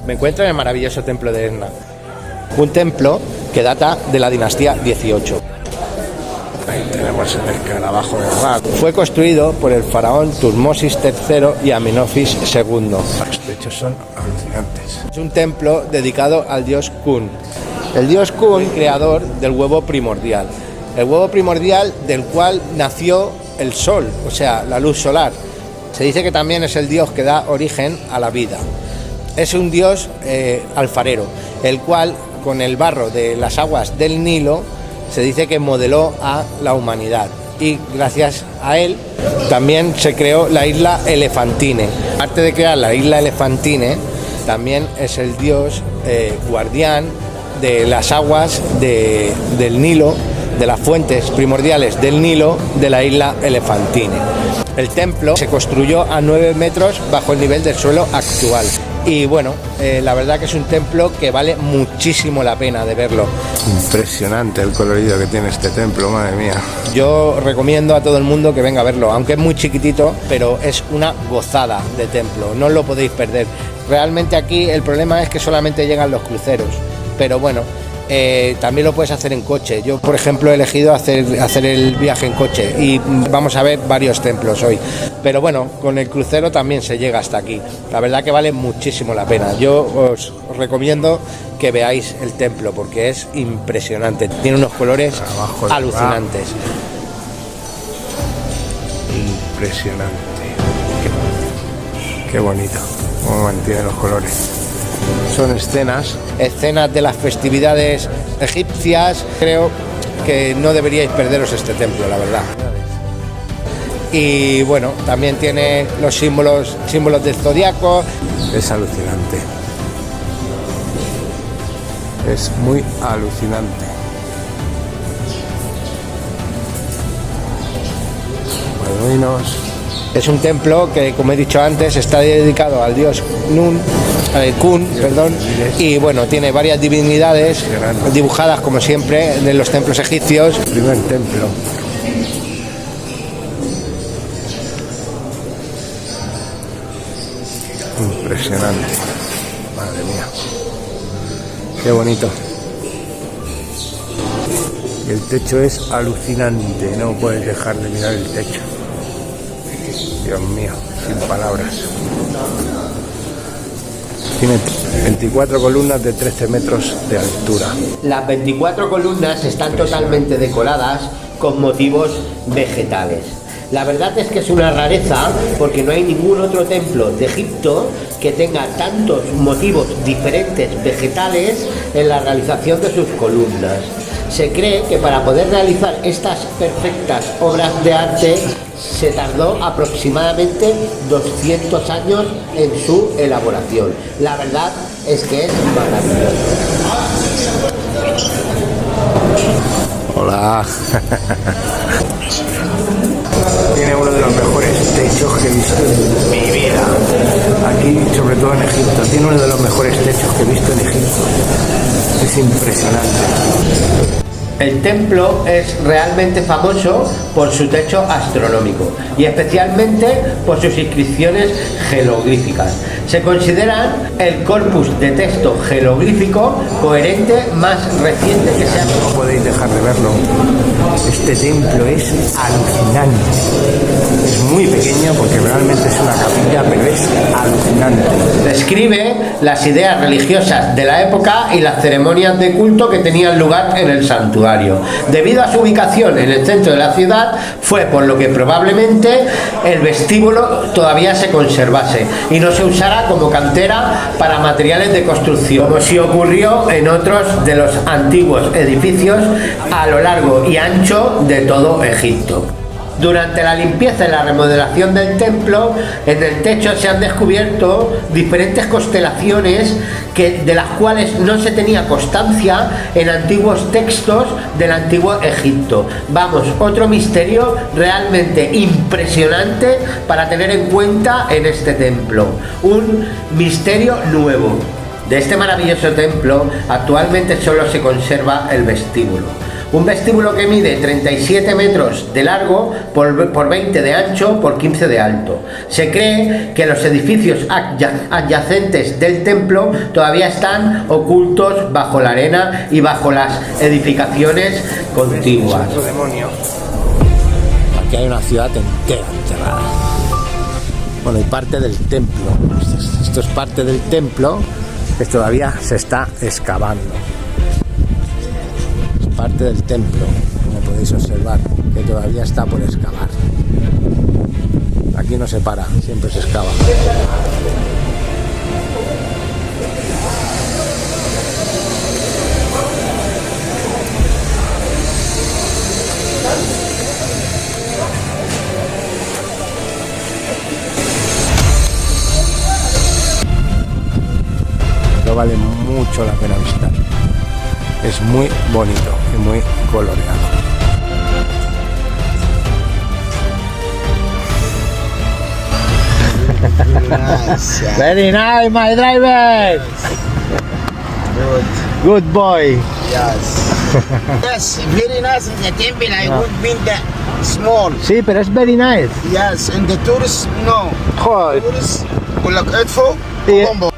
Me encuentro en el maravilloso templo de Etna, un templo que data de la dinastía 18. Ahí tenemos el escarabajo de Ra. Fue construido por el faraón Tutmosis III y Amenofis II. Los techos son alucinantes. Es un templo dedicado al dios Kun. El dios Kun, creador del huevo primordial. El huevo primordial del cual nació el sol, o sea, la luz solar. Se dice que también es el dios que da origen a la vida. Es un dios alfarero, el cual con el barro de las aguas del Nilo se dice que modeló a la humanidad. Y gracias a él también se creó la isla Elefantine. Aparte de crear la isla Elefantine, también es el dios guardián de las aguas del Nilo, de las fuentes primordiales del Nilo de la isla Elefantine. El templo se construyó a 9 metros bajo el nivel del suelo actual. Y bueno, la verdad que es un templo que vale muchísimo la pena de verlo. Impresionante el colorido que tiene este templo, madre mía. Yo recomiendo a todo el mundo que venga a verlo, aunque es muy chiquitito, pero es una gozada de templo, no os lo podéis perder. Realmente aquí el problema es que solamente llegan los cruceros, pero bueno, también lo puedes hacer en coche. Yo, por ejemplo, he elegido hacer el viaje en coche y vamos a ver varios templos hoy. Pero bueno, con el crucero también se llega hasta aquí. La verdad que vale muchísimo la pena. Yo os recomiendo que veáis el templo porque es impresionante. Tiene unos colores alucinantes. Impresionante. Qué bonito. Cómo mantiene los colores. Son escenas de las festividades egipcias. Creo que no deberíais perderos este templo, la verdad. Y bueno, también tiene los símbolos del zodiaco. Es alucinante. Es muy alucinante. Beduinos. Es un templo que, como he dicho antes, está dedicado al dios Kun, y bueno, tiene varias divinidades dibujadas como siempre en los templos egipcios. El primer templo. Impresionante. Madre mía. Qué bonito. Y el techo es alucinante, no puedes dejar de mirar el techo. Dios mío, sin palabras. Tiene 24 columnas de 13 metros de altura. Las 24 columnas están totalmente decoradas con motivos vegetales. La verdad es que es una rareza porque no hay ningún otro templo de Egipto que tenga tantos motivos diferentes vegetales en la realización de sus columnas. Se cree que para poder realizar estas perfectas obras de arte se tardó aproximadamente 200 años en su elaboración. La verdad es que es maravilloso. Hola. Tiene uno de los mejores techos que he visto en mi vida. Aquí, sobre todo en Egipto, tiene uno de los mejores techos que he visto en Egipto. Es impresionante. El templo es realmente famoso por su techo astronómico y especialmente por sus inscripciones jeroglíficas. Se consideran el corpus de texto jeroglífico coherente más reciente que se ha... No podéis dejar de verlo. Este templo es alucinante. Es muy pequeño porque realmente es una capilla, pero es alucinante. Describe las ideas religiosas de la época y las ceremonias de culto que tenían lugar en el santuario. Debido a su ubicación en el centro de la ciudad, fue por lo que probablemente el vestíbulo todavía se conservase y no se usara como cantera para materiales de construcción, como sí ocurrió en otros de los antiguos edificios a lo largo y ancho de todo Egipto. Durante la limpieza y la remodelación del templo, en el techo se han descubierto diferentes constelaciones de las cuales no se tenía constancia en antiguos textos del antiguo Egipto. Vamos, otro misterio realmente impresionante para tener en cuenta en este templo. Un misterio nuevo. De este maravilloso templo actualmente solo se conserva el vestíbulo. Un vestíbulo que mide 37 metros de largo por 20 de ancho por 15 de alto. Se cree que los edificios adyacentes del templo todavía están ocultos bajo la arena y bajo las edificaciones contiguas. Aquí hay una ciudad entera enterrada. Bueno, y parte del templo. Esto es parte del templo que todavía se está excavando. Parte del templo, como podéis observar, que todavía está por excavar. Aquí no se para, siempre se excava. Esto vale mucho la pena visitar. Es muy bonito y muy coloreado. Very nice, my driver. Good boy. Yes. Yes, very nice in the temple. I would be that small. Sí, pero es very nice. Yes, and the tourists, no. Joder. Tourists, كلك ادفوا Y, وبombo.